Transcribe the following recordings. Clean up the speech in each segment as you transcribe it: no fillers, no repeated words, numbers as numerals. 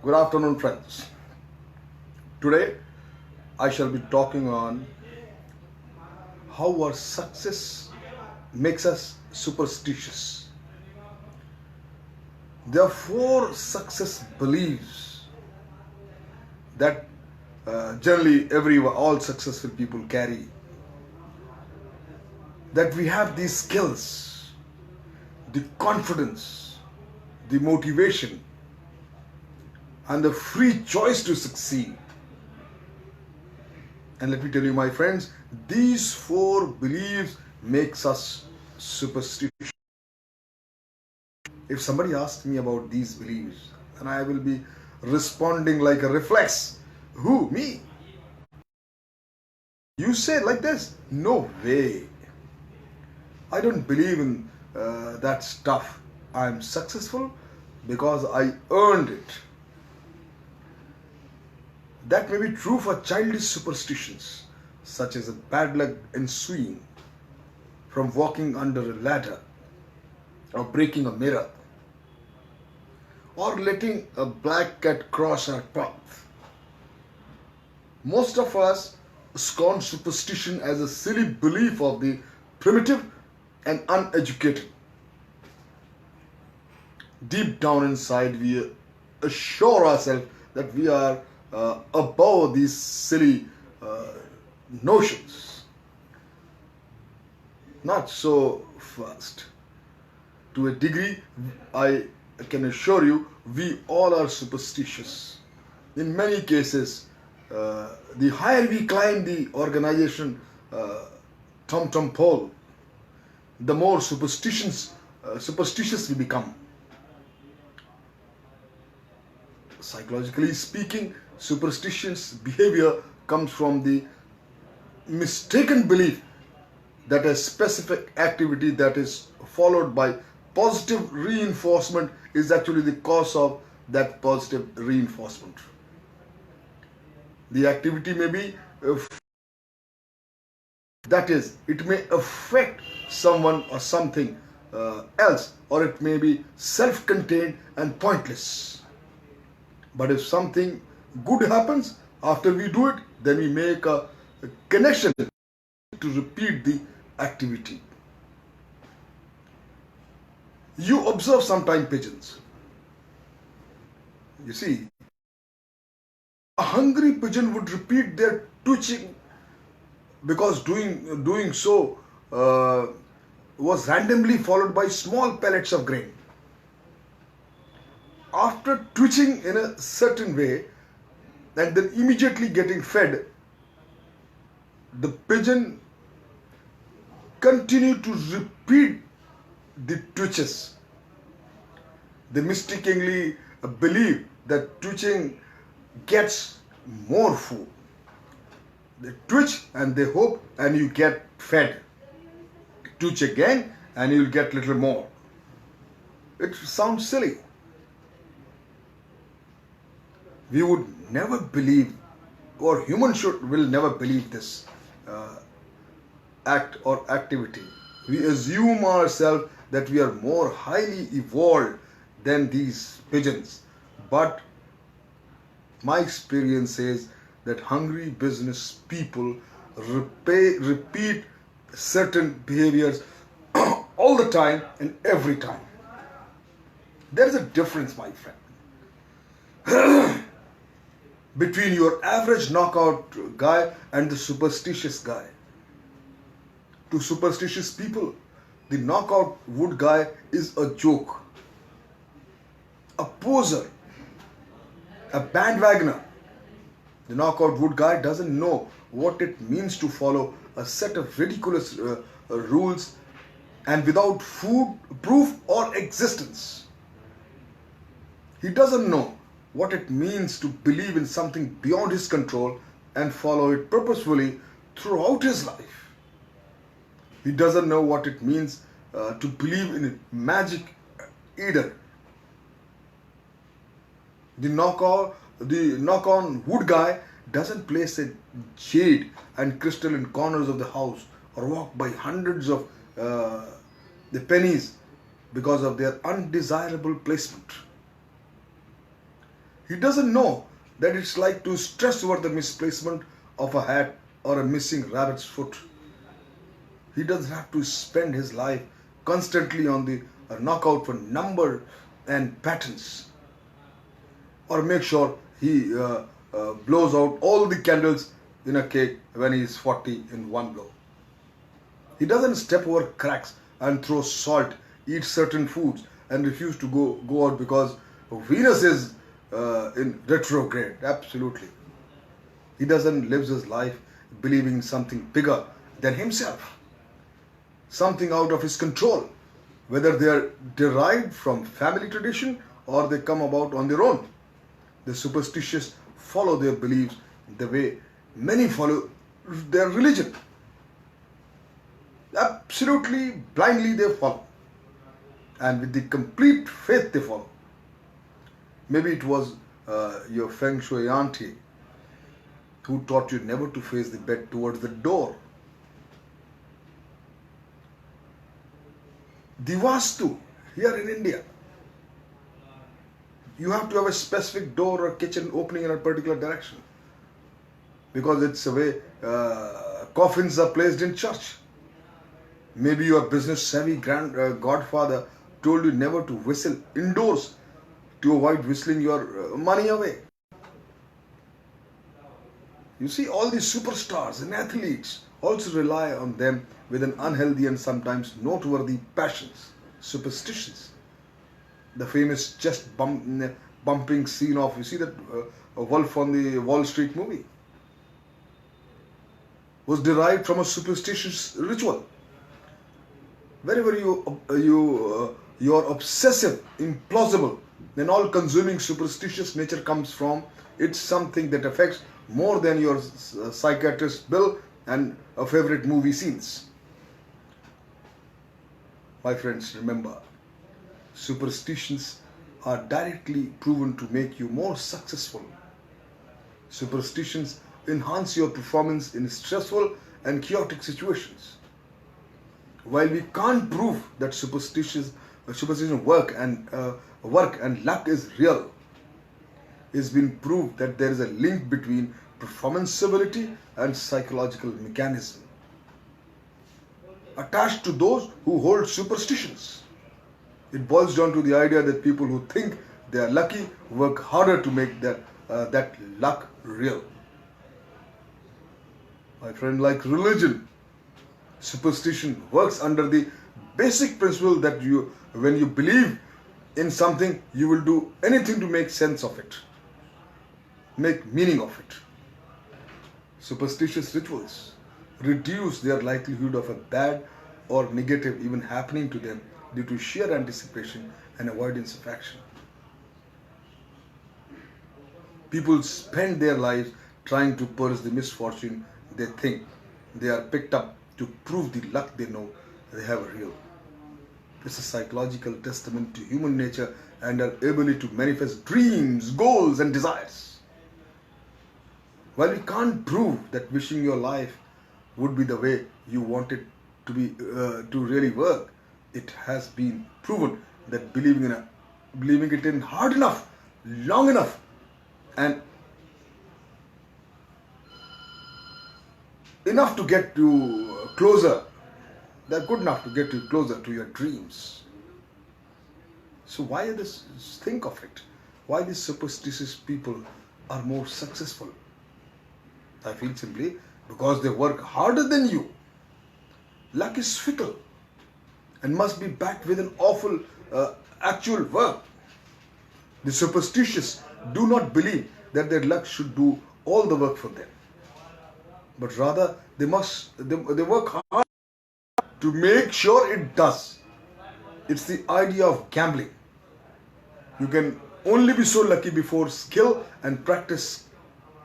Good afternoon, friends. Today, I shall be talking on how our success makes us superstitious. There are four success beliefs that generally all successful people carry. That we have these skills, the confidence, the motivation, and the free choice to succeed. And let me tell you, my friends, these four beliefs makes us superstitious. If somebody asks me about these beliefs, then I will be responding like a reflex. Who? Me? You say like this? No way. I don't believe in that stuff. I'm successful because I earned it. That may be true for childish superstitions, such as a bad luck ensuing from walking under a ladder, or breaking a mirror, or letting a black cat cross our path. Most of us scorn superstition as a silly belief of the primitive and uneducated. Deep down inside, we assure ourselves that we are above these silly notions. Not so fast. To a degree, I can assure you, we all are superstitious. In many cases, the higher we climb the organization tom-tom pole, the more superstitious we become. Psychologically speaking, superstitious behavior comes from the mistaken belief that a specific activity that is followed by positive reinforcement is actually the cause of that positive reinforcement. The activity may be that is, it may affect someone or something else, or it may be self-contained and pointless. But if something good happens after we do it, then we make a connection to repeat the activity. You observe sometime pigeons. You see, a hungry pigeon would repeat their twitching because doing so was randomly followed by small pellets of grain. After twitching in a certain way and then immediately getting fed, the pigeon continued to repeat the twitches. They mistakenly believe that twitching gets more food. They twitch and they hope, and you get fed. Twitch again and you'll get little more. It sounds silly. We would never believe, or humans will never believe this act or activity. We assume ourselves that we are more highly evolved than these pigeons. But my experience says that hungry business people repeat certain behaviors all the time and every time. There is a difference, my friend, between your average knockout guy and the superstitious guy. To superstitious people, the knockout wood guy is a joke, a poser, a bandwagoner. The knockout wood guy doesn't know what it means to follow a set of ridiculous rules and without food, proof or existence. He doesn't know what it means to believe in something beyond his control and follow it purposefully throughout his life. He doesn't know what it means to believe in magic either. The knock-on wood guy doesn't place a jade and crystal in corners of the house or walk by hundreds of the pennies because of their undesirable placement. He doesn't know that it's like to stress over the misplacement of a hat or a missing rabbit's foot. He doesn't have to spend his life constantly on the knockout for number and patterns, or make sure he blows out all the candles in a cake when he is 40 in one blow. He doesn't step over cracks and throw salt, eat certain foods, and refuse to go out because Venus is in retrograde. Absolutely. He doesn't live his life believing in something bigger than himself, something out of his control, whether they are derived from family tradition or they come about on their own. The superstitious follow their beliefs the way many follow their religion. Absolutely blindly they follow, and with the complete faith they follow. Maybe it was your feng shui auntie who taught you never to face the bed towards the door. The Vastu here in India, you have to have a specific door or kitchen opening in a particular direction, because it's the way coffins are placed in church. Maybe your business savvy godfather told you never to whistle indoors to avoid whistling your money away. You see, all these superstars and athletes also rely on them with an unhealthy and sometimes noteworthy passions, superstitions. The famous chest bumping scene of, you see that Wolf on the Wall Street movie, was derived from a superstitious ritual. Wherever you're obsessive, implausible, then all-consuming superstitious nature comes from. It's something that affects more than your psychiatrist bill and a favorite movie scenes. My friends, remember, superstitions are directly proven to make you more successful. Superstitions enhance your performance in stressful and chaotic situations. While we can't prove that superstition work and luck is real, it's been proved that there is a link between performance ability and psychological mechanism attached to those who hold superstitions. It boils down to the idea that people who think they are lucky work harder to make that luck real. My friend, like religion, superstition works under the basic principle that when you believe in something, you will do anything to make sense of it, make meaning of it. Superstitious rituals reduce their likelihood of a bad or negative even happening to them due to sheer anticipation and avoidance of action. People spend their lives trying to purge the misfortune they think they are picked up to prove the luck they know they have real. It's a psychological testament to human nature and our ability to manifest dreams, goals, and desires. While we can't prove that wishing your life would be the way you want it to be to really work, it has been proven that believing it in hard enough, long enough, and enough to get you closer, they're good enough to get you closer to your dreams. So why this? Think of it. Why these superstitious people are more successful? I feel simply because they work harder than you. Luck is fickle and must be backed with an awful actual work. The superstitious do not believe that their luck should do all the work for them, but rather they work hard to make sure it does. It's the idea of gambling. You can only be so lucky before skill and practice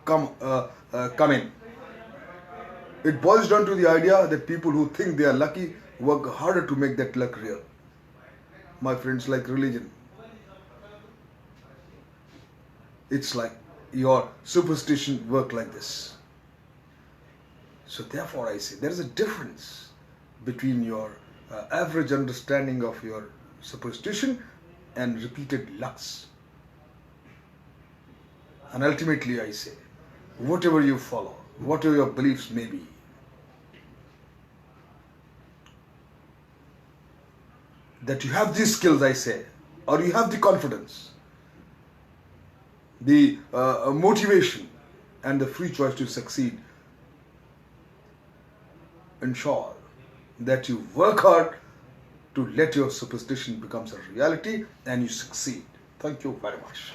come in. It boils down to the idea that people who think they are lucky work harder to make that luck real. My friends, like religion, it's like your superstition work like this. So therefore I say there is a difference between your average understanding of your superstition and repeated lucks. And ultimately I say, whatever you follow, whatever your beliefs may be, that you have these skills, I say, or you have the confidence, the motivation, and the free choice to succeed. Ensure that you work hard to let your superstition becomes a reality and you succeed. Thank you very much.